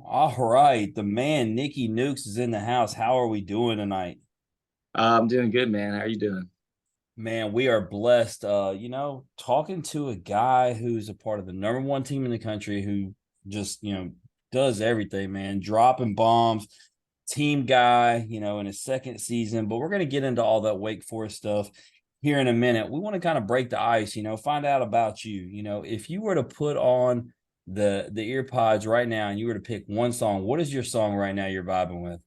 All right, the man Nicky Nukes is in the house. How are we doing tonight? I'm doing good, man. How are you doing? Man, we are blessed. Talking to a guy who's a part of the number one team in the country who just, does everything, man. Dropping bombs, team guy, in his second season. But we're going to get into all that Wake Forest stuff here in a minute. We want to kind of break the ice, find out about you. If you were to put on the ear pods right now and you were to pick one song, what is your song right now you're vibing with?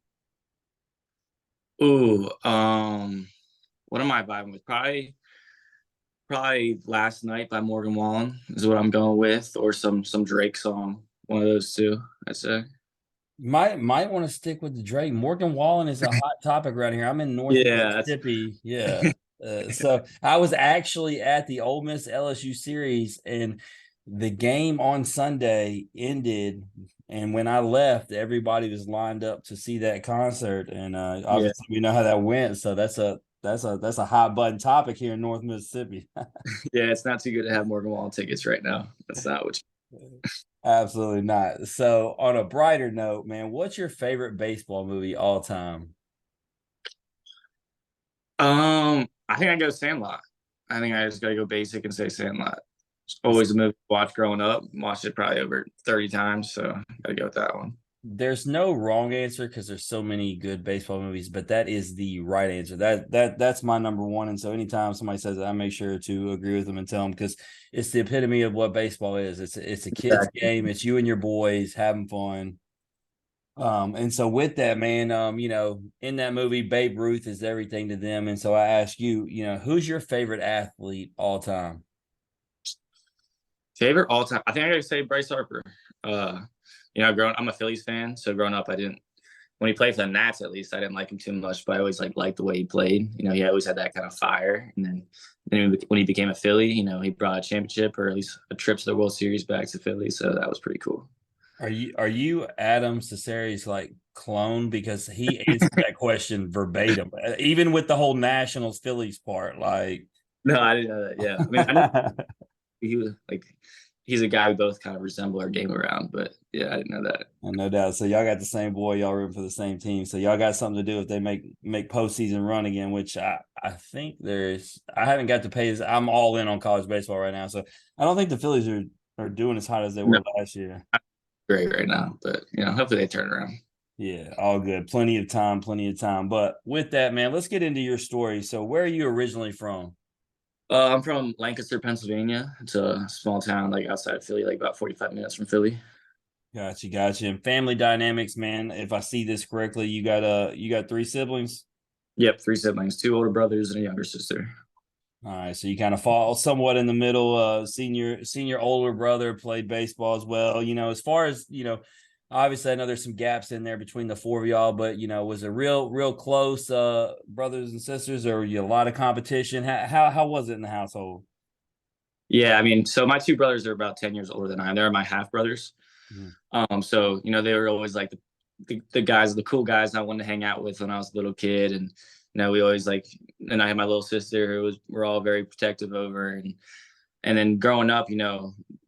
Ooh, what am I vibing with? Probably Last Night by Morgan Wallen is what I'm going with, or some Drake song. One of those two, I'd say. Might want to stick with the Drake. Morgan Wallen is a hot topic around here. I'm in North Yeah, that's Mississippi. Yeah. So I was actually at the Ole Miss LSU series, and the game on Sunday ended. And when I left, everybody was lined up to see that concert. And yeah, obviously, we know how that went. So that's a hot button topic here in North Mississippi. yeah. It's not too good to have Morgan Wallen tickets right now. That's not what. Absolutely not. So, on a brighter note, man, what's your favorite baseball movie all time? I think I go Sandlot. I think I just gotta go basic and say Sandlot. It's always a movie to watch growing up. Watched it probably over 30 times, so gotta go with that one. There's no wrong answer because there's so many good baseball movies, but that is the right answer. That's my number one. And so anytime somebody says that, I make sure to agree with them and tell them because it's the epitome of what baseball is. It's a kid's Exactly. game. It's you and your boys having fun. And so with that, man, in that movie, Babe Ruth is everything to them. And so I ask you, who's your favorite athlete all time? Favorite all time? I think I gotta say Bryce Harper. Uh, I'm a Phillies fan, so growing up, I didn't. When he played for the Nats, at least I didn't like him too much, but I always liked the way he played. He always had that kind of fire. And then when he became a Philly, he brought a championship or at least a trip to the World Series back to Philly, so that was pretty cool. Are you Adam Cesari's like clone because he answered that question verbatim, even with the whole Nationals Phillies part? Like, No, I didn't know that. Yeah, I mean, I know he was like he's a guy we both kind of resemble our game around, but yeah, I didn't know that. no doubt. So y'all got the same boy. Y'all rooting for the same team. So y'all got something to do if they make postseason run again. Which I think there's. I haven't got to pay. I'm all in on college baseball right now. So I don't think the Phillies are doing as hot as they No, were last year. great right now, but hopefully they turn around. Yeah, all good. Plenty of time. Plenty of time. But with that, man, let's get into your story. So where are you originally from? I'm from Lancaster, Pennsylvania. It's a small town like outside of Philly, like about 45 minutes from Philly. Gotcha. And family dynamics, man. If I see this correctly, you got three siblings. Yep, three siblings, two older brothers and a younger sister. All right, so you kind of fall somewhat in the middle. Senior older brother played baseball as well. As far as obviously I know there's some gaps in there between the four of y'all, but was it real close brothers and sisters, or were you a lot of competition? How was it in the household? Yeah, I mean, so my two brothers are about 10 years older than I am. They're my half brothers. Mhm. So they were always like the guys, the cool guys I wanted to hang out with when I was a little kid, and we always and I had my little sister who we're all very protective over, and then growing up,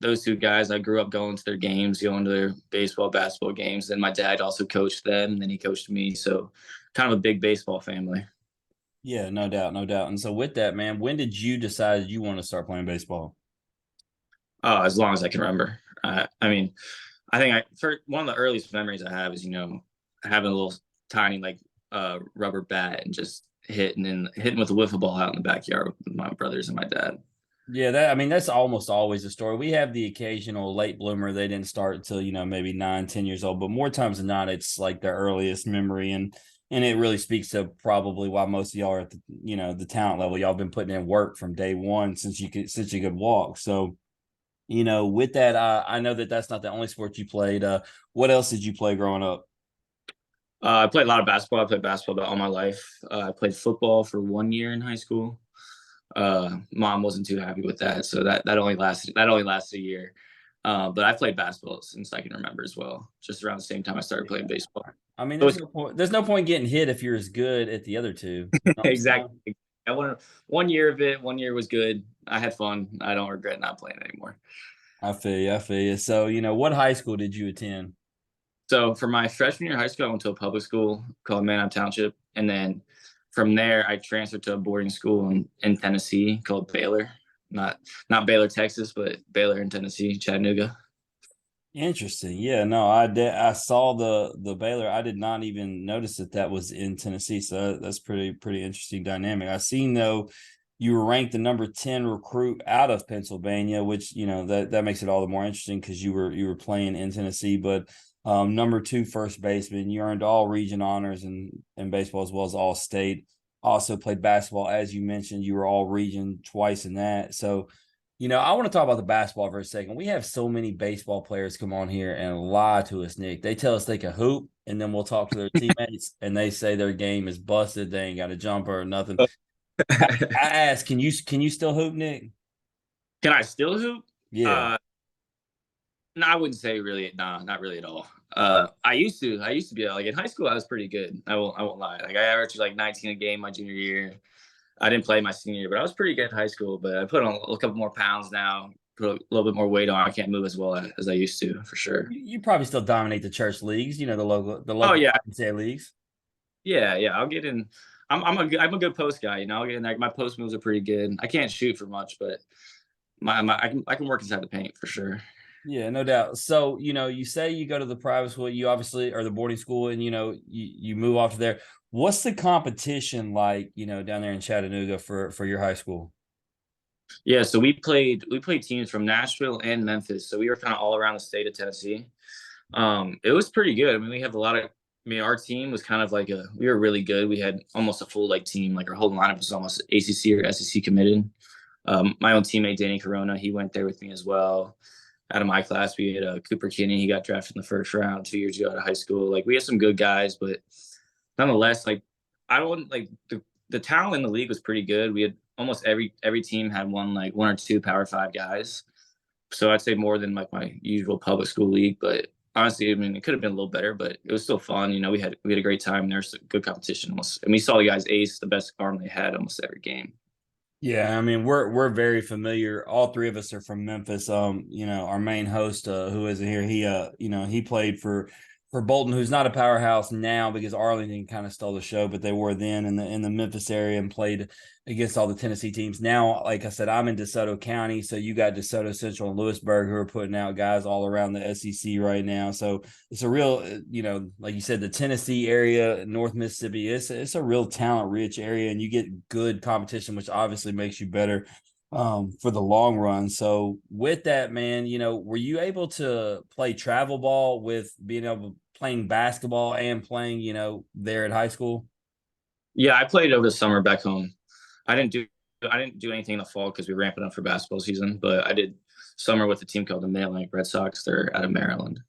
those two guys, I grew up going to their games, going to their baseball, basketball games. And my dad also coached them, and then he coached me. So kind of a big baseball family. Yeah, no doubt, no doubt. And so with that, man, when did you decide you want to start playing baseball? As long as I can remember. I mean, I think for one of the earliest memories I have is having a little tiny rubber bat and just hitting with a wiffle ball out in the backyard with my brothers and my dad. Yeah, that's almost always the story. We have the occasional late bloomer. They didn't start until, maybe 9, 10 years old, but more times than not, it's like their earliest memory. And it really speaks to probably why most of y'all are at the talent level. Y'all been putting in work from day one since you could walk. So, with that, I know that that's not the only sport you played. What else did you play growing up? I played a lot of basketball. I played basketball about all my life. I played football for 1 year in high school. Mom wasn't too happy with that, so that only lasted a year. But I played basketball since I can remember as well. Just around the same time I started playing baseball. I mean, It there's was no point. There's no point getting hit if you're as good at the other two. You know what I'm saying? exactly. I won 1 year of it. 1 year was good. I had fun. I don't regret not playing anymore. I feel you. I feel you. So, what high school did you attend? So for my freshman year of high school, I went to a public school called Manheim Township, and then from there I transferred to a boarding school in Tennessee called Baylor. Not Baylor, Texas, but Baylor in Tennessee, Chattanooga. Interesting. Yeah, no, I did. I saw the Baylor. I did not even notice that that was in Tennessee. So that's pretty interesting dynamic. I seen though you were ranked the number 10 recruit out of Pennsylvania, which that makes it all the more interesting because you were playing in Tennessee. But number two first baseman, you earned all region honors in baseball as well as all state. Also played basketball, as you mentioned. You were all region twice in that. So I want to talk about the basketball for a second. We have so many baseball players come on here and lie to us, Nick. They tell us they can hoop, and then we'll talk to their teammates, and they say their game is busted. They ain't got a jumper or nothing. I ask, can you still hoop, Nick? Can I still hoop? Yeah. Uh, no, I wouldn't say really. Nah, not really at all. I used to. I used to be like in high school. I was pretty good. I won't lie. Like I averaged like 19 a game my junior year. I didn't play my senior year, but I was pretty good in high school. But I put on a couple more pounds now. Put a little bit more weight on. I can't move as well as I used to, for sure. You probably still dominate the church leagues, the Oh local yeah, say leagues. yeah. I'll get in. I'm a good post guy. I'll get in there. My post moves are pretty good. I can't shoot for much, but I can work inside the paint for sure. Yeah, no doubt. So, you say you go to the private school, you obviously are the boarding school, and you move off to there. What's the competition like, down there in Chattanooga for your high school? Yeah, so we played teams from Nashville and Memphis, so we were kind of all around the state of Tennessee. It was pretty good. I mean, we have a lot of. I mean, our team was kind of like we were really good. We had almost a full like team. Like our whole lineup was almost ACC or SEC committed. My own teammate Danny Corona, he went there with me as well. Out of my class, we had Cooper Kinney. He got drafted in the first round 2 years ago out of high school. Like we had some good guys, but nonetheless, like I wouldn't like the talent in the league was pretty good. We had almost every team had one or two Power Five guys. So I'd say more than like my usual public school league. But honestly, I mean, it could have been a little better, but it was still fun. We had a great time. There's good competition, and we saw the guys ace the best arm they had almost every game. Yeah, I mean we're very familiar. All three of us are from Memphis. Our main host, who isn't here, he played for Bolton, who's not a powerhouse now because Arlington kind of stole the show, but they were then in the Memphis area and played against all the Tennessee teams. Now, like I said, I'm in DeSoto County, so you got DeSoto Central and Lewisburg who are putting out guys all around the SEC right now. So it's a real, like you said, the Tennessee area, North Mississippi, it's a real talent rich area, and you get good competition, which obviously makes you better for the long run. So with that, man, were you able to play travel ball with being able playing basketball and playing, there at high school? Yeah, I played over the summer back home. I didn't do anything in the fall because we were ramping up for basketball season, but I did summer with a team called the Mid Atlantic Red Sox. They're out of Maryland.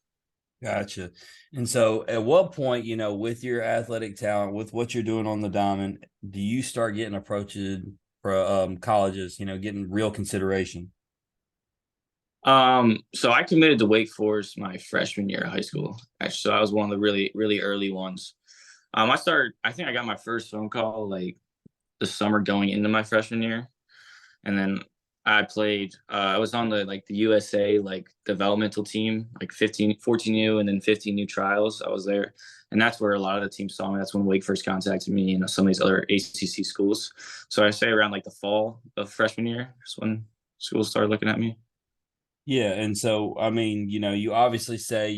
Gotcha. And so at what point, with your athletic talent, with what you're doing on the diamond, do you start getting approached for colleges, getting real consideration? So I committed to Wake Forest my freshman year of high school. Actually, so I was one of the really, really early ones. I think I got my first phone call like the summer going into my freshman year. And then I was on the USA like developmental team, like 14U and then 15U trials. I was there. And that's where a lot of the teams saw me. That's when Wake first contacted me and some of these other ACC schools. So I say around like the fall of freshman year is when schools started looking at me. Yeah, and so I mean, you obviously say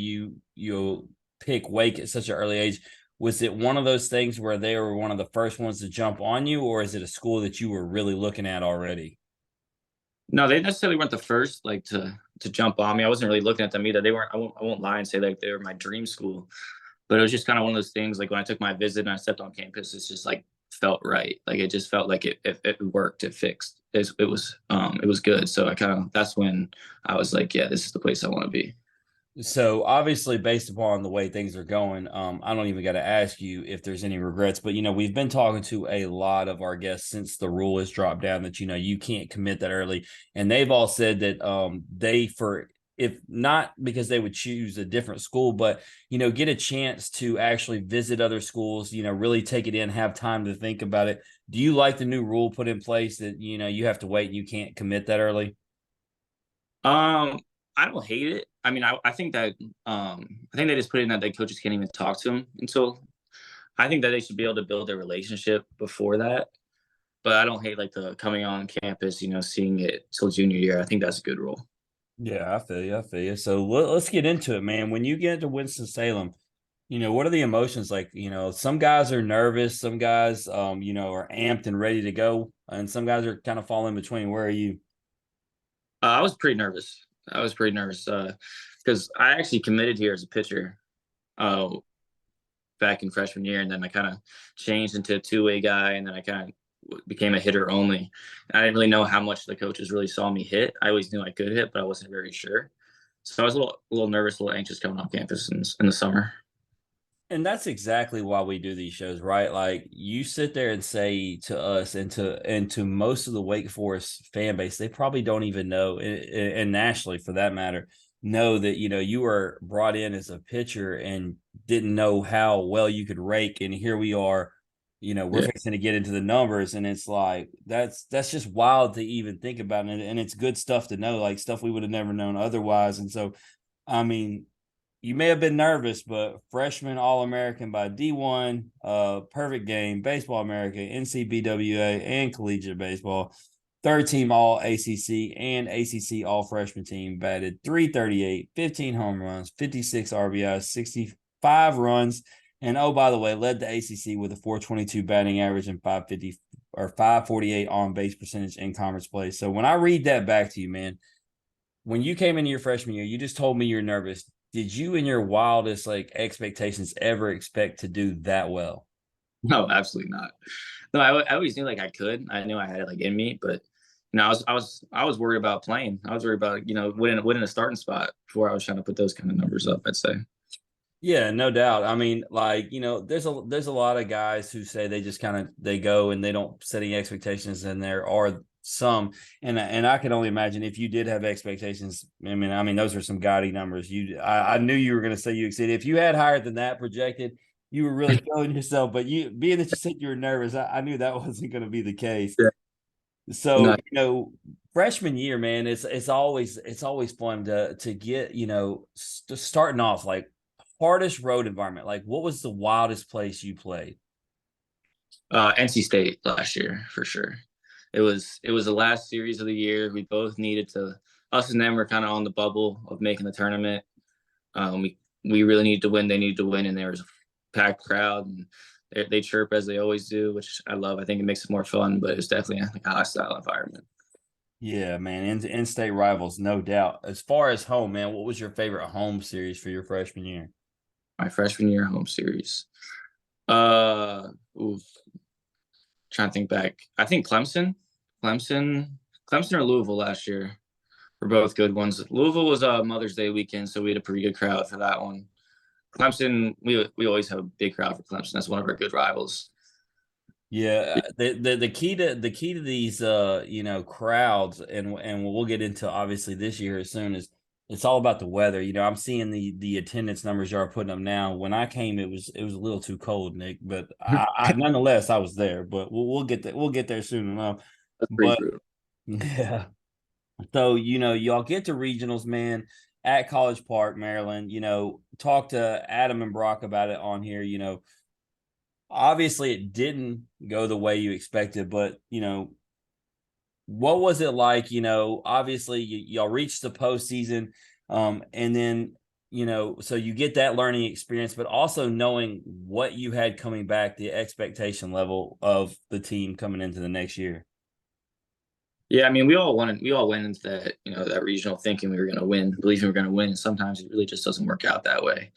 you'll pick Wake at such an early age. Was it one of those things where they were one of the first ones to jump on you, or is it a school that you were really looking at already? No, they necessarily weren't the first like to jump on me. I wasn't really looking at them either. They weren't. I won't lie and say like they were my dream school, but it was just kind of one of those things. Like when I took my visit and I stepped on campus, it's just like felt right. Like it just felt like it worked. It fixed. It was good. So that's when I was like, yeah, this is the place I want to be. So obviously, based upon the way things are going, I don't even got to ask you if there's any regrets. But we've been talking to a lot of our guests since the rule has dropped down that you can't commit that early, and they've all said that for if not because they would choose a different school, but get a chance to actually visit other schools, really take it in, have time to think about it. Do you like the new rule put in place that you have to wait and you can't commit that early? Um, I don't hate it. I mean, I think that I think they just put in that the coaches can't even talk to him until. I think that they should be able to build their relationship before that. But I don't hate like the coming on campus, seeing it till junior year. I think that's a good rule. Yeah, I feel you. I feel you. So let's get into it, man. When you get into Winston-Salem, what are the emotions like? Some guys are nervous, some guys, are amped and ready to go, and some guys are kind of falling between. Where are you? I was pretty nervous. I was pretty nervous because I actually committed here as a pitcher uh, back in freshman year, and then I kind of changed into a two-way guy, and then I kind of became a hitter only. I didn't really know how much the coaches really saw me hit. I always knew I could hit, but I wasn't very sure. So I was a little nervous, a little anxious coming off campus in the summer. And that's exactly why we do these shows, right? Like you sit there and say to us and to most of the Wake Forest fan base, they probably don't even know, and nationally for that matter, know that you were brought in as a pitcher and didn't know how well you could rake. And here we are, we're Yeah. fixing to get into the numbers, and it's like that's just wild to even think about, and it's good stuff to know, like stuff we would have never known otherwise. And so, I mean, you may have been nervous, but freshman All-American by D1, perfect game, Baseball America, NCBWA, and collegiate baseball. Third team All ACC and ACC All Freshman team, batted 338, 15 home runs, 56 RBIs, 65 runs, and oh, by the way, led the ACC with a 422 batting average and 550 or 548 on base percentage in conference play. So when I read that back to you, man, when you came into your freshman year, you just told me you're nervous. Did you, in your wildest expectations, ever expect to do that well? No, absolutely not. No, I always knew like I could. I knew I had it like in me, but I was worried about playing. I was worried about winning a starting spot before I was trying to put those kind of numbers up. I'd say. Yeah, no doubt. I mean, like, there's a lot of guys who say they just kind of they go and they don't set any expectations, and there are some, and I can only imagine if you did have expectations. I mean, those are some gaudy numbers. I knew you were going to say you exceeded. If you had higher than that projected, you were really killing yourself. But being that you said you were nervous, I knew that wasn't going to be the case. Yeah. So, No. freshman year, man, it's always fun to get, starting off like hardest road environment. Like, what was the wildest place you played? NC State last year for sure. It was the last series of the year. We both needed to. Us and them were kind of on the bubble of making the tournament. We really needed to win. They needed to win, and there was a packed crowd, and they chirp as they always do, which I love. I think it makes it more fun, but it's definitely like a hostile environment. Yeah, man, in-state rivals, no doubt. As far as home, man, what was your favorite home series for your freshman year? My freshman year home series. Uh, oof, trying to think back. I think Clemson, Clemson or Louisville last year were both good ones. Louisville was a Mother's Day weekend, so we had a pretty good crowd for that one. Clemson, we always have a big crowd for Clemson. That's one of our good rivals. Yeah, the key to these crowds, and we'll get into obviously this year as soon as it's all about the weather. I'm seeing the attendance numbers you are putting up now. When I came, it was a little too cold, Nick, but I nonetheless I was there. But we'll get there soon enough. That's pretty But brutal. yeah, so y'all get to regionals, man, at College Park, Maryland. Talk to Adam and Brock about it on here. Obviously it didn't go the way you expected, but what was it like? Obviously y'all reached the postseason, and then so you get that learning experience, but also knowing what you had coming back, the expectation level of the team coming into the next year. Yeah, I mean, we all went into that regional thinking we were going to win, believing we were going to win. And sometimes it really just doesn't work out that way.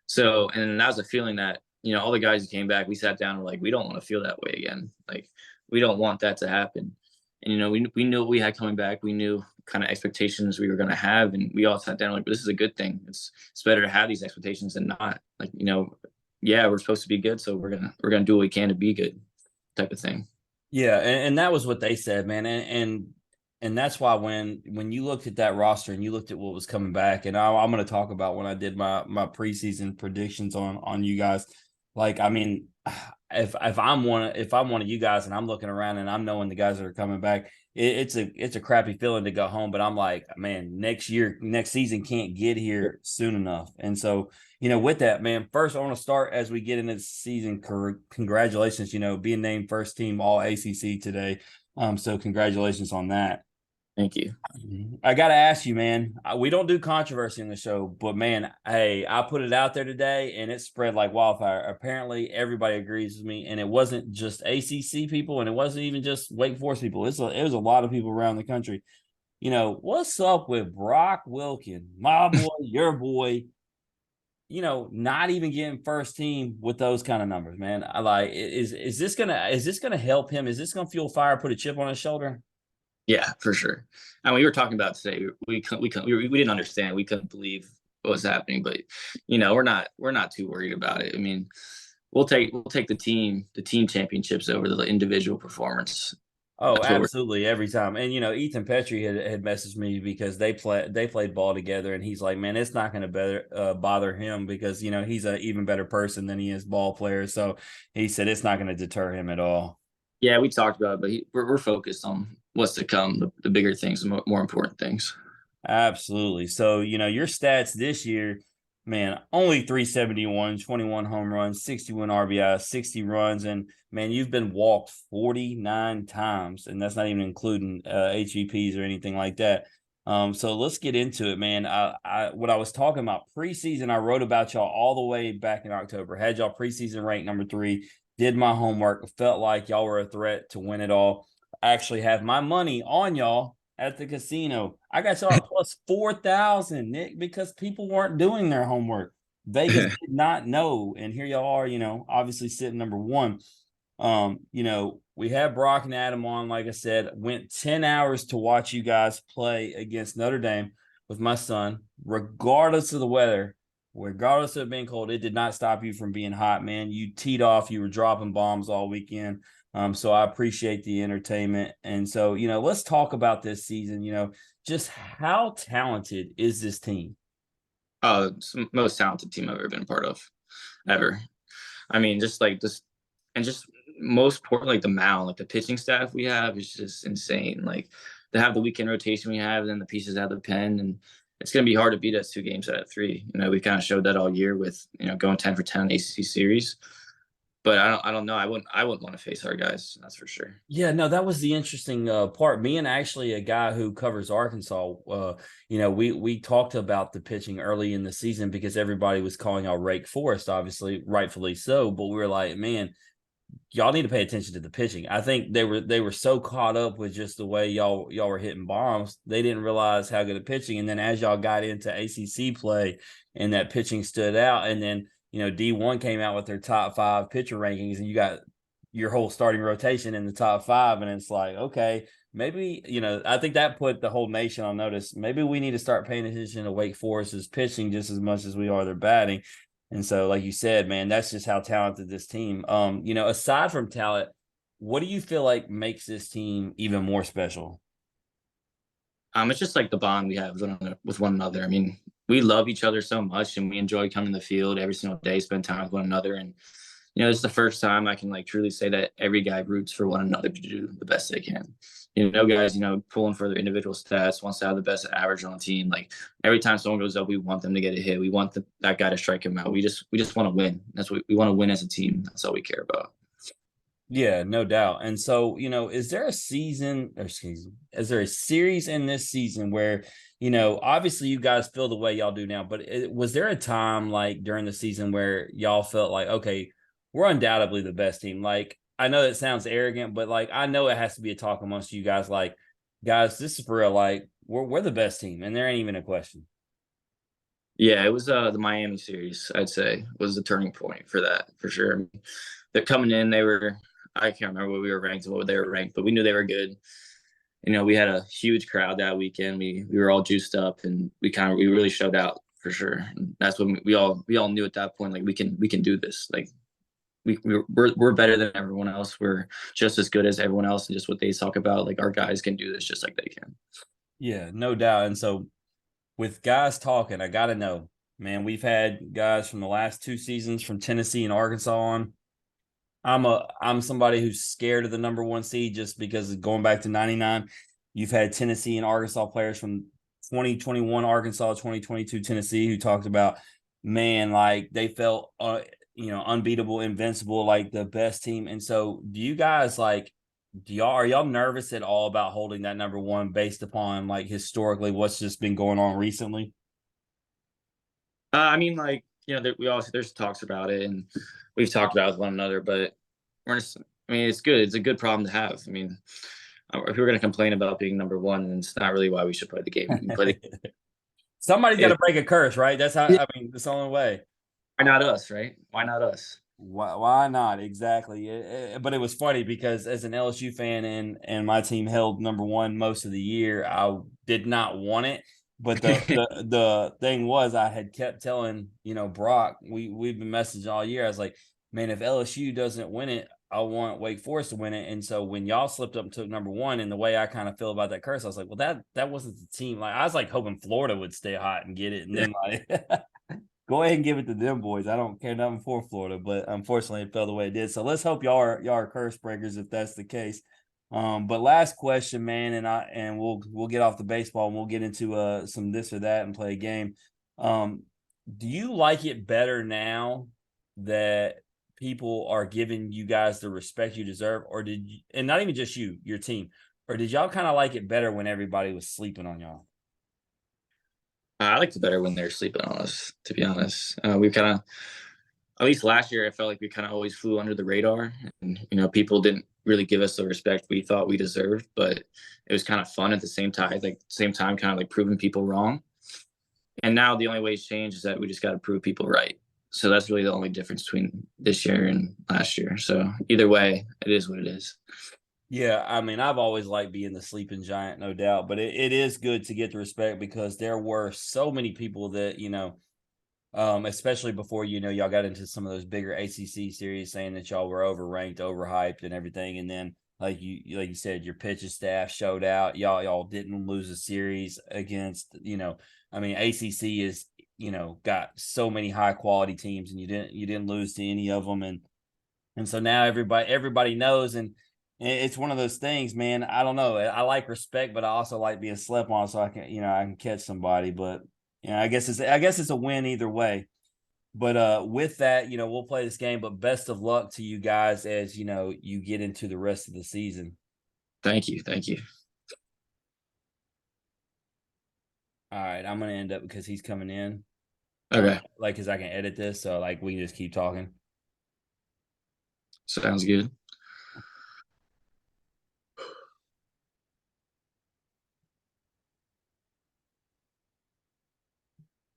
So, and that was a feeling that all the guys who came back, we sat down and were like, we don't want to feel that way again. Like, we don't want that to happen. And we knew what we had coming back. We knew kind of expectations we were going to have, and we all sat down like, this is a good thing. It's better to have these expectations than not. Like, yeah, we're supposed to be good, so we're gonna do what we can to be good, type of thing. Yeah, and that was what they said, man, and that's why when you looked at that roster and you looked at what was coming back, and I'm going to talk about when I did my preseason predictions on you guys. Like, I mean, if I'm one of you guys and I'm looking around and I'm knowing the guys that are coming back, it's a crappy feeling to go home. But I'm like, man, next season can't get here soon enough. And so, with that, man, first I want to start as we get into the season. Congratulations, being named first team All ACC today. So congratulations on that. Thank you. I got to ask you, man. We don't do controversy in the show, but man, hey, I put it out there today and it spread like wildfire. Apparently, everybody agrees with me, and it wasn't just ACC people, and it wasn't even just Wake Forest people. It was a lot of people around the country. What's up with Brock Wilkin, my boy, your boy? Not even getting first team with those kind of numbers, man. I like. Is this gonna help him? Is this gonna fuel fire? Put a chip on his shoulder? Yeah, for sure. And we were talking about today. We didn't understand. We couldn't believe what was happening. But we're not too worried about it. I mean, we'll take the team championships over the individual performance. Oh, absolutely, every time. And Ethan Petrie had messaged me because they played ball together, and he's like, man, it's not going to bother him because he's an even better person than he is ball player. So he said it's not going to deter him at all. Yeah, we talked about it, but we're focused on what's to come, the bigger things, the more important things. Absolutely. So, your stats this year, man, only 371, 21 home runs, 61 RBI, 60 runs. And, man, you've been walked 49 times, and that's not even including HVPs or anything like that. So let's get into it, man. What I was talking about preseason, I wrote about y'all all the way back in October. Had y'all preseason ranked number 3, did my homework, felt like y'all were a threat to win it all. I actually have my money on y'all at the casino. I got y'all at plus 4,000, Nick, because people weren't doing their homework. Vegas did not know, and here y'all are, obviously sitting number 1. We had Brock and Adam on, like I said, went 10 hours to watch you guys play against Notre Dame with my son, regardless of the weather, regardless of it being cold. It did not stop you from being hot, man. You teed off, you were dropping bombs all weekend. So I appreciate the entertainment. And so, let's talk about this season, just how talented is this team? It's the most talented team I've ever been a part of, ever. I mean, just like this, and just most important, like the mound, like the pitching staff we have is just insane. Like to have the weekend rotation we have, and then the pieces out of the pen, and it's going to be hard to beat us 2 games out of 3. We kind of showed that all year with going 10 for 10 in the ACC series. But I don't know. I wouldn't want to face our guys. That's for sure. Yeah, no, that was the interesting part. Me and actually a guy who covers Arkansas, we talked about the pitching early in the season because everybody was calling out Wake Forest, obviously, rightfully so. But we were like, man, y'all need to pay attention to the pitching. I think they were so caught up with just the way y'all were hitting bombs, they didn't realize how good at pitching. And then as y'all got into ACC play, and that pitching stood out, and then D1 came out with their top 5 pitcher rankings, and you got your whole starting rotation in the top 5, and it's like, okay, maybe I think that put the whole nation on notice. Maybe we need to start paying attention to Wake Forest's pitching just as much as we are their batting. And so, like you said, man, that's just how talented this team. Aside from talent, what do you feel like makes this team even more special? It's just like the bond we have with one another. I mean, we love each other so much, and we enjoy coming to the field every single day, spend time with one another. And it's the first time I can like truly say that every guy roots for one another to do the best they can. Guys, pulling for their individual stats, wants to have the best average on the team. Like every time someone goes up, we want them to get a hit. We want that guy to strike him out. We just want to win. That's what we want to win as a team. That's all we care about. Yeah, no doubt. And so, is there a series in this season where, obviously you guys feel the way y'all do now, but was there a time like during the season where y'all felt like, okay, we're undoubtedly the best team? Like, I know it sounds arrogant, but like, I know it has to be a talk amongst you guys. Like, guys, this is for real. Like, we're the best team, and there ain't even a question. Yeah, it was the Miami series, I'd say, was the turning point for that, for sure. I mean, they're coming in, I can't remember what we were ranked and what they were ranked, but we knew they were good. We had a huge crowd that weekend. We were all juiced up, and we really showed out for sure. And that's when we all knew at that point, like we can do this. Like we're better than everyone else. We're just as good as everyone else, and just what they talk about, like our guys can do this just like they can. Yeah, no doubt. And so with guys talking, I got to know, man, we've had guys from the last 2 seasons from Tennessee and Arkansas on. I'm somebody who's scared of the number one seed just because going back to '99, you've had Tennessee and Arkansas players from 2021 Arkansas, 2022 Tennessee who talked about, man, like they felt unbeatable, invincible, like the best team. And so, do you guys like? Are y'all nervous at all about holding that number one based upon like historically what's just been going on recently? I mean, like, we always there's talks about it, and we've talked about it with one another, but we're just, I mean, it's good. It's a good problem to have. I mean, if we're going to complain about being number one, then it's not really why we should play the game. We play Somebody's got the to break a curse, right? That's how. Yeah. I mean, it's the only way. Why not us, right? Why not us? Why not? Exactly. But it was funny because as an LSU fan and my team held number one most of the year, I did not want it. But the thing was, I had kept telling Brock, we've been messaging all year. I was like, man, if LSU doesn't win it, I want Wake Forest to win it. And so when y'all slipped up and took number one, and the way I kind of feel about that curse, I was like, well, that wasn't the team. Like I was like hoping Florida would stay hot and get it, and Yeah. then like go ahead and give it to them boys. I don't care nothing for Florida, but unfortunately it fell the way it did. So let's hope y'all are curse breakers if that's the case. But last question, man, and we'll get off the baseball and we'll get into some this or that and play a game. Um, do you like it better now that people are giving you guys the respect you deserve, or did you, and not even just you, your team, or did y'all kind of like it better when everybody was sleeping on y'all? I liked it better when they're sleeping on us, to be honest. We kind of, at least last year, I felt like we kind of always flew under the radar, and people didn't really give us the respect we thought we deserved. But it was kind of fun at the same time, kind of like proving people wrong. And now the only way it's changed is that we just got to prove people right. So that's really the only difference between this year and last year. So either way, it is what it is. Yeah, I mean, I've always liked being the sleeping giant, no doubt, but it is good to get the respect because there were so many people that, especially before, y'all got into some of those bigger ACC series saying that y'all were overranked, overhyped and everything. And then like you said, your pitching staff showed out. Y'all didn't lose a series against, I mean, ACC is, got so many high quality teams and you didn't lose to any of them. And so now everybody knows, and it's one of those things, man. I don't know. I like respect, but I also like being slept on, so I can catch somebody. But I guess it's a win either way. But with that, we'll play this game. But best of luck to you guys as you get into the rest of the season. Thank you. Thank you. All right, I'm gonna end up because he's coming in. Okay. Like, cause I can edit this, so like we can just keep talking. Sounds good.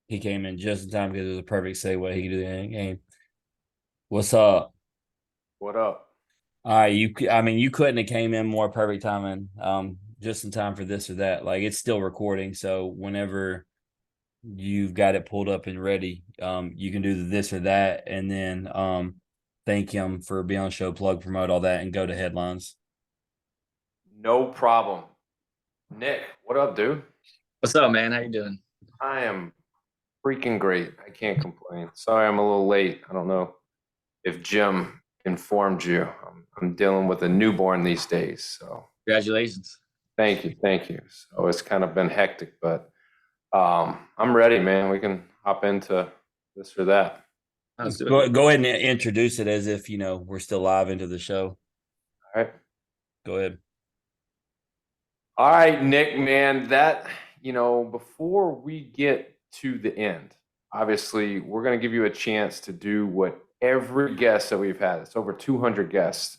He came in just in time because it was a perfect segue. He could do the game. What's up? What up? All right, you couldn't have came in more perfect timing, just in time for this or that. Like it's still recording, so whenever you've got it pulled up and ready, you can do the this or that, and then thank him for being on the show, plug, promote all that, and go to headlines. No problem. Nick, what up, dude? What's up, man? How you doing? I am freaking great. I can't complain. Sorry I'm a little late. I don't know if Jim informed you. I'm dealing with a newborn these days, so Congratulations. thank you, thank you. So it's kind of been hectic, but I'm ready, man. We can hop into this or that. Let's do it. Go ahead and introduce it as if we're still live into the show. All right. Go ahead. All right, Nick, man, before we get to the end, obviously, we're going to give you a chance to do what every guest that we've had, it's over 200 guests,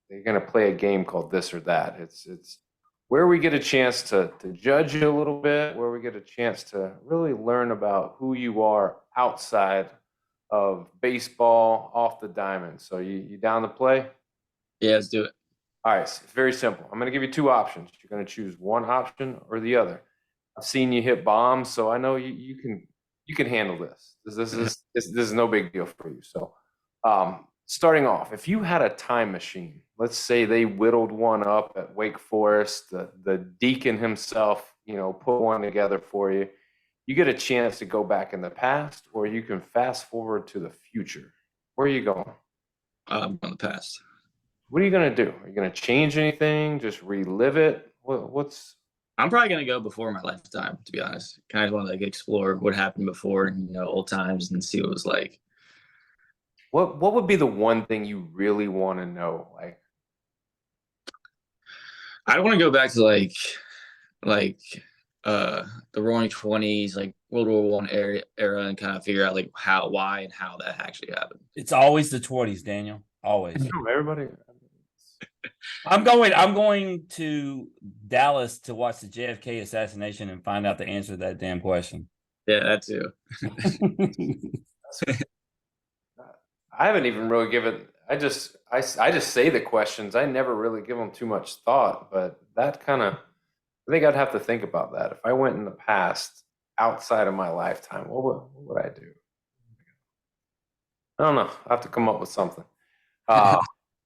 they're going to play a game called This or That. It's where we get a chance to judge you a little bit, where we get a chance to really learn about who you are outside of baseball, off the diamond. So you down to play? Yeah, let's do it. All right, it's very simple. I'm going to give you two options. You're going to choose one option or the other. I've seen you hit bombs, so I know you can handle this. This is no big deal for you. So, starting off, if you had a time machine, let's say they whittled one up at Wake Forest, the deacon himself, put one together for you. You get a chance to go back in the past, or you can fast forward to the future. Where are you going? On the past. What are you going to do? Are you going to change anything? Just relive it? What's I'm probably gonna go before my lifetime, to be honest. Kind of want to like explore what happened before, old times, and see what it was like. what would be the one thing you really want to know? Like, I want to go back to like the Roaring Twenties, like World War One era, and kind of figure out like why, and how that actually happened. It's always the 20s, Daniel. Always. everybody. I'm going to Dallas to watch the JFK assassination and find out the answer to that damn question. Yeah, that too. I haven't even really given. I just say the questions. I never really give them too much thought. But that kind of, I think I'd have to think about that. If I went in the past outside of my lifetime, what would I do? I don't know. I have to come up with something.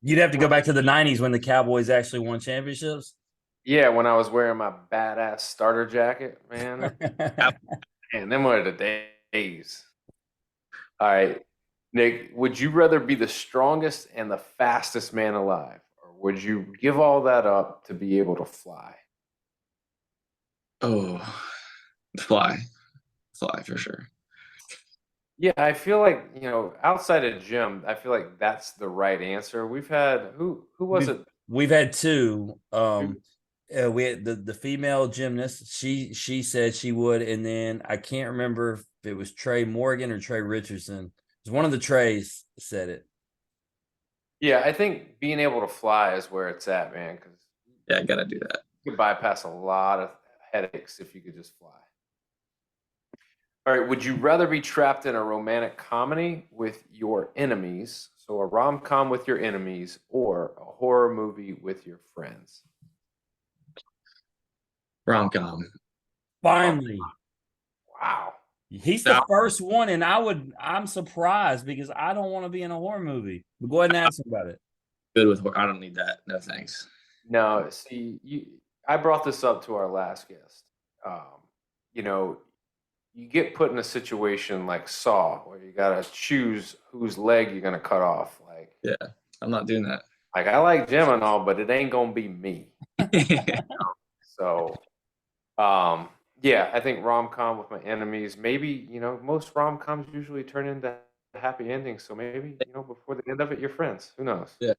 You'd have to go back to the 90s when the Cowboys actually won championships. Yeah, when I was wearing my badass starter jacket, man. Man, them were the days. All right, Nick, would you rather be the strongest and the fastest man alive, or would you give all that up to be able to fly? Oh, fly for sure. Yeah, I feel like, outside of gym, I feel like that's the right answer. We've had who was it? We've had two. We had the female gymnast. She said she would, and then I can't remember if it was Trey Morgan or Trey Richardson. It was one of the Treys said it. Yeah, I think being able to fly is where it's at, man. Because Yeah, I gotta do that. you could bypass a lot of headaches if you could just fly. All right, would you rather be trapped in a romantic comedy with your enemies, so a rom-com with your enemies, or a horror movie with your friends? Rom-com. Finally. Wow. He's the first one, and I'm surprised because I don't want to be in a horror movie. But go ahead and ask him about it. Good with horror. I don't need that. No thanks. No, see, I brought this up to our last guest. You get put in a situation like Saw, where you gotta choose whose leg you're gonna cut off. Like, yeah, I'm not doing that. Like, I like Jim and all, but it ain't gonna be me. So, yeah, I think rom-com with my enemies. Maybe, most rom-coms usually turn into happy endings. So maybe, before the end of it, you're friends. Who knows? Yeah.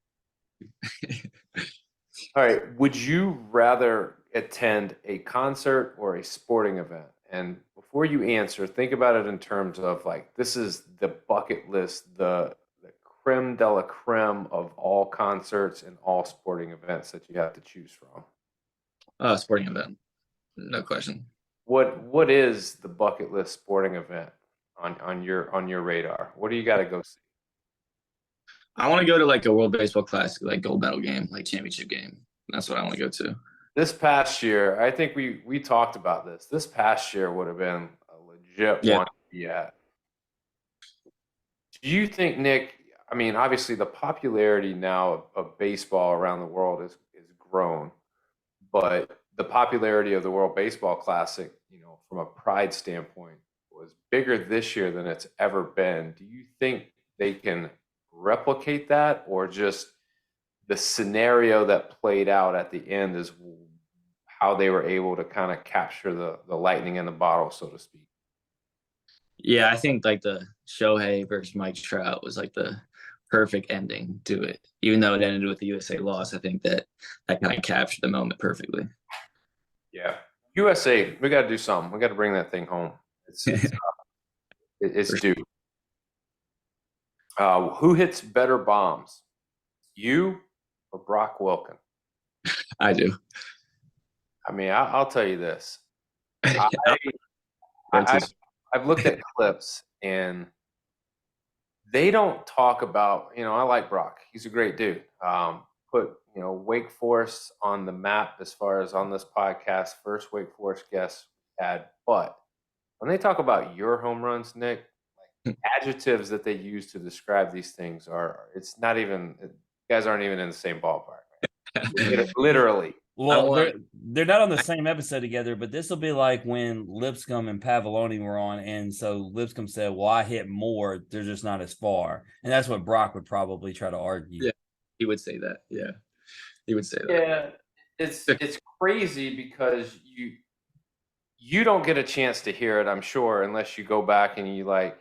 All right. Would you rather attend a concert or a sporting event? And before you answer, think about it in terms of like, this is the bucket list, the creme de la creme of all concerts and all sporting events that you have to choose from. Sporting event. No question. What is the bucket list sporting event on your radar? What do you got to go see? I want to go to like a World Baseball Classic, like gold medal game, like championship game. That's what I want to go to. This past year, I think we talked about this. This past year would have been a legit one to be at. Do you think, Nick, I mean, obviously the popularity now of baseball around the world is grown, but the popularity of the World Baseball Classic, from a pride standpoint, was bigger this year than it's ever been. Do you think they can replicate that, or just the scenario that played out at the end is how they were able to kind of capture the lightning in the bottle, so to speak? Yeah, I think like the Shohei versus Mike Trout was like the perfect ending to it. Even though it ended with the USA loss, I think that kind of captured the moment perfectly. Yeah. USA, we got to do something. We got to bring that thing home. It's due. Who hits better bombs, you or Brock Wilken? I do. I mean, I'll tell you this. I've looked at clips, and they don't talk about, I like Brock. He's a great dude. Put, Wake Forest on the map as far as on this podcast, first Wake Forest guest we had. But when they talk about your home runs, Nick, like adjectives that they use to describe these things you guys aren't even in the same ballpark. Right? Literally. Well, they're not on the same episode together, but this will be like when Lipscomb and Pavoloni were on, and so Lipscomb said, "Well, I hit more; they're just not as far," and that's what Brock would probably try to argue. Yeah, he would say that. Yeah, he would say that. Yeah, it's crazy because you don't get a chance to hear it, I'm sure, unless you go back and you're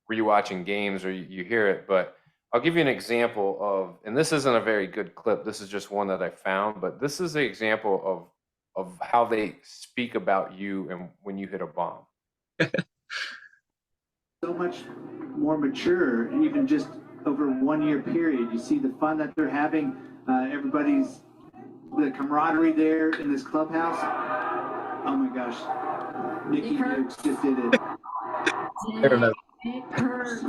rewatching games or you hear it. But I'll give you an example of, and this isn't a very good clip. This is just one that I found, but this is an example of how they speak about you and when you hit a bomb. So much more mature, even just over a 1 year period. You see the fun that they're having. Everybody's the camaraderie there in this clubhouse. Oh my gosh, Nicky Nukes just did it. It hurts.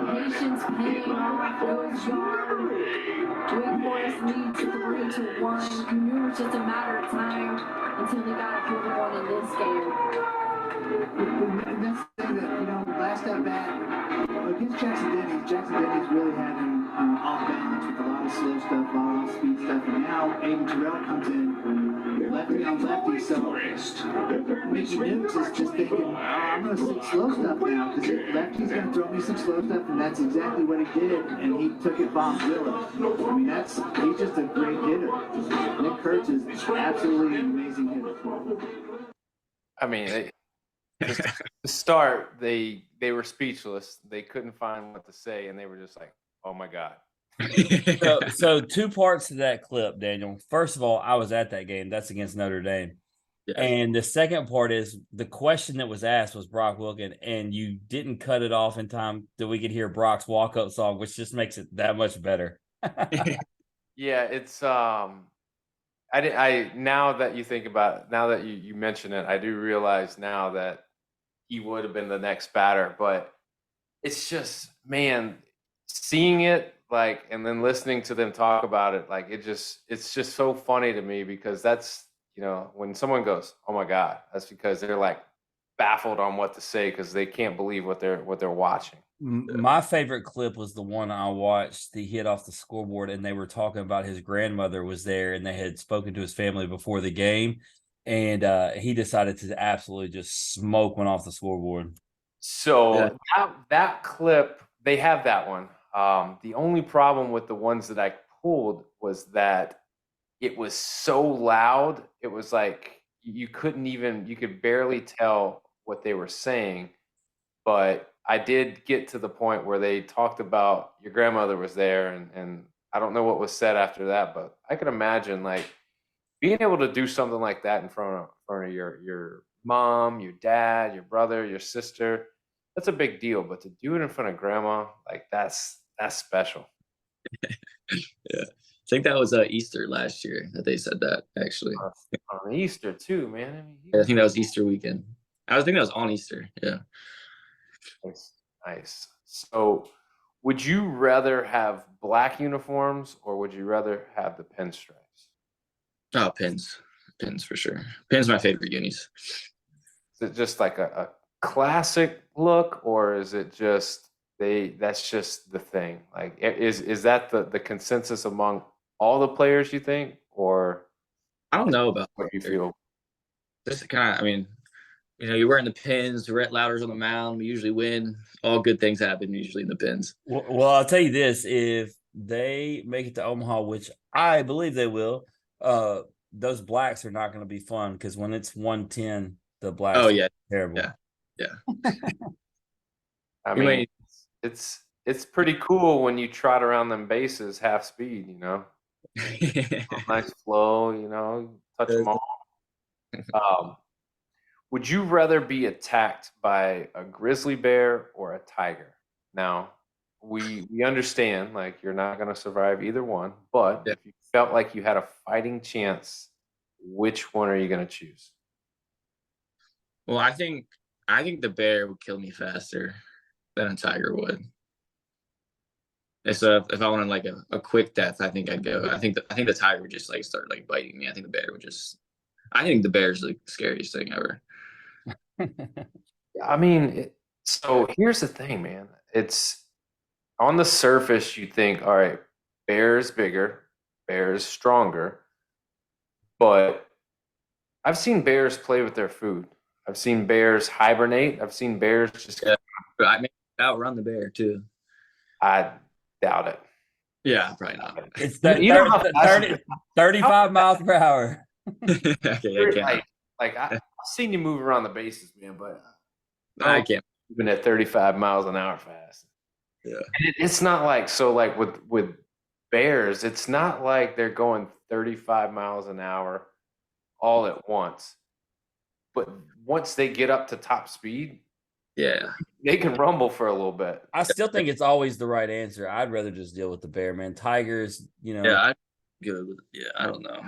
Patience paying off those yards. Wake Forest leads 3-1. You knew it was just a matter of time until they got a hold of one in this game. And that's the thing that, last at bat against Jackson Denny's really had him off balance with a lot of slow stuff, a lot of off-speed stuff, and now Aiden Terrell comes in, lefty on lefty, so Nicky Nukes is just thinking, I'm going to stick slow stuff now, because lefty's going to throw me some slow stuff, and that's exactly what he did, and he took it bombzilla. I mean, he's just a great hitter. Nick Kurtz is absolutely an amazing hitter. I mean, to start, they were speechless. They couldn't find what to say, and they were just like, "Oh my god!" So two parts to that clip, Daniel. First of all, I was at that game. That's against Notre Dame. Yeah. And the second part is the question that was asked was Brock Wilken, and you didn't cut it off in time that we could hear Brock's walk-up song, which just makes it that much better. Yeah, it's I now that you think about it, now that you mention it, I do realize now that he would have been the next batter, but it's just, man, seeing it and then listening to them talk about it, it's just so funny to me, because that's, when someone goes, "Oh my god," that's because they're baffled on what to say, because they can't believe what they're watching. My favorite clip was the one I watched, the hit off the scoreboard, and they were talking about his grandmother was there, and they had spoken to his family before the game, and he decided to absolutely just smoke one off the scoreboard. So that clip, they have that one. The only problem with the ones that I pulled was that it was so loud. It was you could barely tell what they were saying. But I did get to the point where they talked about your grandmother was there, and I don't know what was said after that, but I can imagine being able to do something like that in front of your mom, your dad, your brother, your sister. That's a big deal, but to do it in front of grandma, that's special. Yeah, I think that was Easter last year that they said that, actually. On Easter too, man. I think that was Easter weekend. I was thinking that was on Easter. Yeah. Nice. So, would you rather have black uniforms or would you rather have the pinstripes? Oh, pins for sure. Pins my favorite unis. Is it just a classic look, or is it just that's just the thing? Is that the consensus among all the players, you think, or I don't know about what you feel? This kind of, I mean, you're wearing the pins. Rhett Lauder's on the mound. We usually win. All good things happen usually in the pins. Well, I'll tell you this: if they make it to Omaha, which I believe they will, those blacks are not going to be fun, because when it's 110, the blacks are terrible. Yeah. I mean, it's pretty cool when you trot around them bases half speed. Nice flow. Touch them all. Would you rather be attacked by a grizzly bear or a tiger? Now, we understand you're not going to survive either one, but if you felt like you had a fighting chance, which one are you going to choose? Well, I think the bear would kill me faster than a tiger would. And so if I wanted a quick death, I think I'd go. I think the tiger would just start biting me. I think the bear would just. I think the bear's the scariest thing ever. I mean, so here's the thing, man. It's on the surface, you think, all right, bear's bigger, Bears stronger, but I've seen bears play with their food. I've seen bears hibernate. I've seen bears just. Yeah. But I may outrun the bear too. I doubt it. Yeah, probably not. It's You know how fast 35 miles per hour. Okay, I can't. Like I've seen you move around the bases, man, but I can't. even at 35 miles an hour fast. Yeah. And it's not like so. Like with bears, it's not like they're going 35 miles an hour all at once. But once they get up to top speed, Yeah. they can rumble for a little bit. I still think it's always the right answer. I'd rather just deal with the bear, man. Tigers, you know. Yeah, I'm good with I don't know.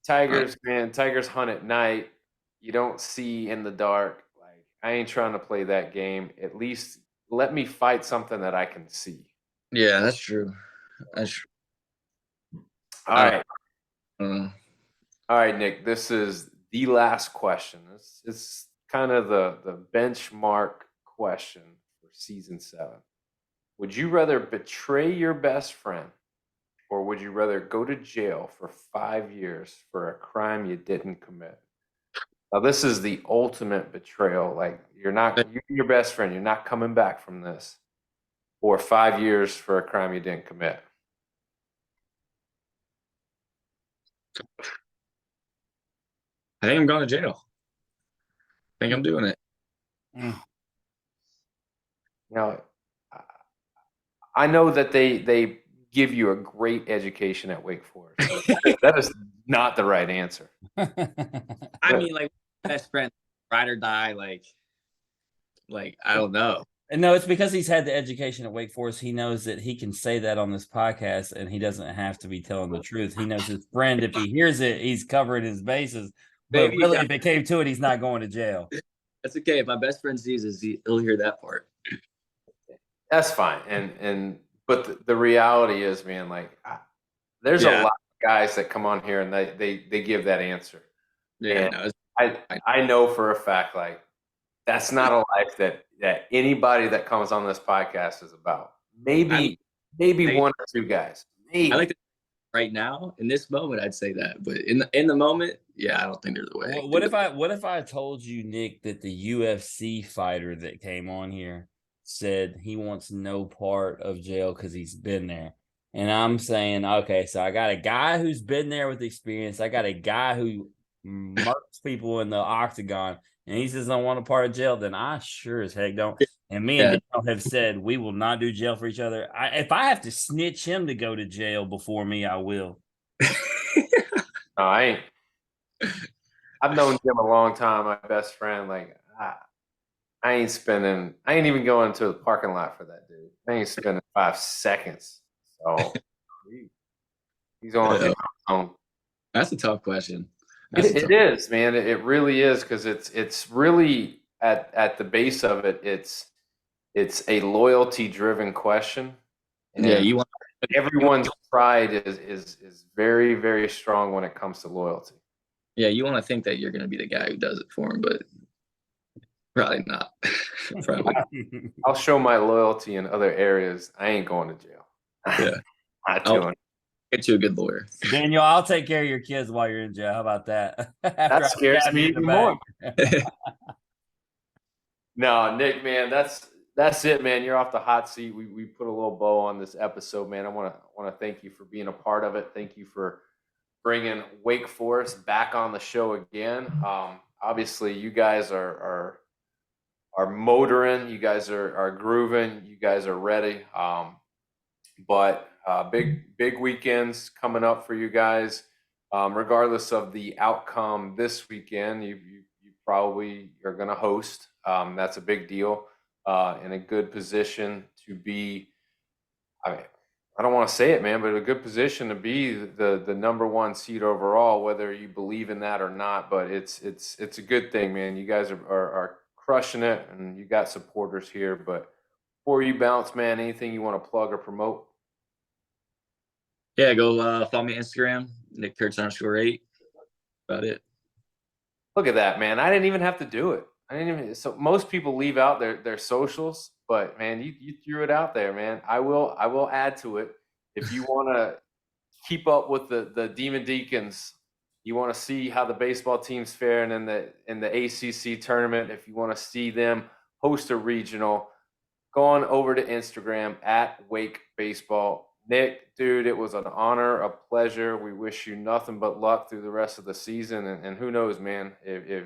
Tigers, man, tigers hunt at night. You don't see in the dark. Like, I ain't trying to play that game. At least let me fight something that I can see. Yeah, that's true. That's true. All right. Uh, All right, Nick, this is the last question. It's kind of the benchmark question for season 7. Would you rather betray your best friend, or would you rather go to jail for 5 years for a crime you didn't commit? Now, this is the ultimate betrayal. Like, you're your best friend. You're not coming back from this. Or 5 years for a crime you didn't commit. I think I'm going to jail. I think I'm doing it. You know, I know that they give you a great education at Wake Forest. That is not the right answer. I mean, like, best friend, ride or die, like I don't know. And no, it's because he's had the education at Wake Forest. He knows that he can say that on this podcast and he doesn't have to be telling the truth. He knows his friend, if he hears it, he's covering his bases. But Maybe, really, yeah. if it came to it, he's not going to jail. That's okay. If my best friend sees this, he'll hear that part. That's fine. But the reality is, man, like, there's a lot of guys that come on here and they give that answer. Yeah, I know for a fact, like, that's not a life that anybody that comes on this podcast is about. Maybe one or two guys. Maybe. I like to, right now in this moment, I'd say that, but in the moment, yeah, I don't think there's a way. Well, what if I told you, Nick, that the UFC fighter that came on here said he wants no part of jail because he's been there? And I'm saying, okay, so I got a guy who's been there with experience. I got a guy who murks people in the octagon, and he says I want a part of jail. Then I sure as heck don't. And me and Daniel have said we will not do jail for each other. If I have to snitch him to go to jail before me, I will. No, I ain't. I've known Jim a long time. My best friend. Like, I ain't even going to the parking lot for that dude. I ain't spending 5 seconds. So he's on his own. That's a tough question. It is, man. It really is, because it's really at the base of it. It's a loyalty driven question. And you want everyone's pride is very, very strong when it comes to loyalty. Yeah, you want to think that you're going to be the guy who does it for him, but probably not. Probably. I'll show my loyalty in other areas. I ain't going to jail. Yeah, Not doing. Get you a good lawyer. Daniel, I'll take care of your kids while you're in jail. How about that? That scares me even more. No, Nick, man, that's it, man. You're off the hot seat. We put a little bow on this episode, man. I want to thank you for being a part of it. Thank you for bringing Wake Forest back on the show again. Obviously, you guys are motoring. You guys are grooving. You guys are ready. But big weekends coming up for you guys. Regardless of the outcome this weekend, you probably are going to host. That's a big deal. In a good position to be. I don't want to say it, man, but a good position to be the number 1 seed overall, whether you believe in that or not. But it's a good thing, man. You guys are crushing it, and you got supporters here. But before you bounce, man, anything you want to plug or promote? Yeah, go follow me on Instagram, Nick Kurtz _8. About it. Look at that, man. I didn't even have to do it. So most people leave out their socials, but man, you threw it out there, man. I will add to it. If you want to keep up with the Demon Deacons, you want to see how the baseball team's faring in the ACC tournament, if you want to see them host a regional, go on over to Instagram at Wake Baseball. Nick, dude, it was an honor, a pleasure. We wish you nothing but luck through the rest of the season. And who knows, man, if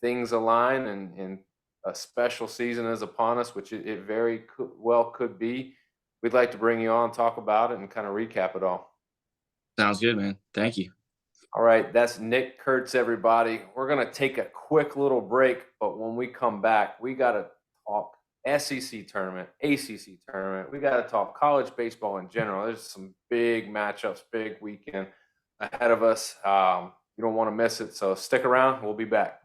things align and a special season is upon us, which it very well could be, we'd like to bring you on, talk about it, and kind of recap it all. Sounds good, man. Thank you. All right, that's Nick Kurtz, everybody. We're going to take a quick little break, but when we come back, we got to talk SEC tournament, ACC tournament. We got to talk college baseball in general. There's some big matchups, big weekend ahead of us. You don't want to miss it, so stick around. We'll be back.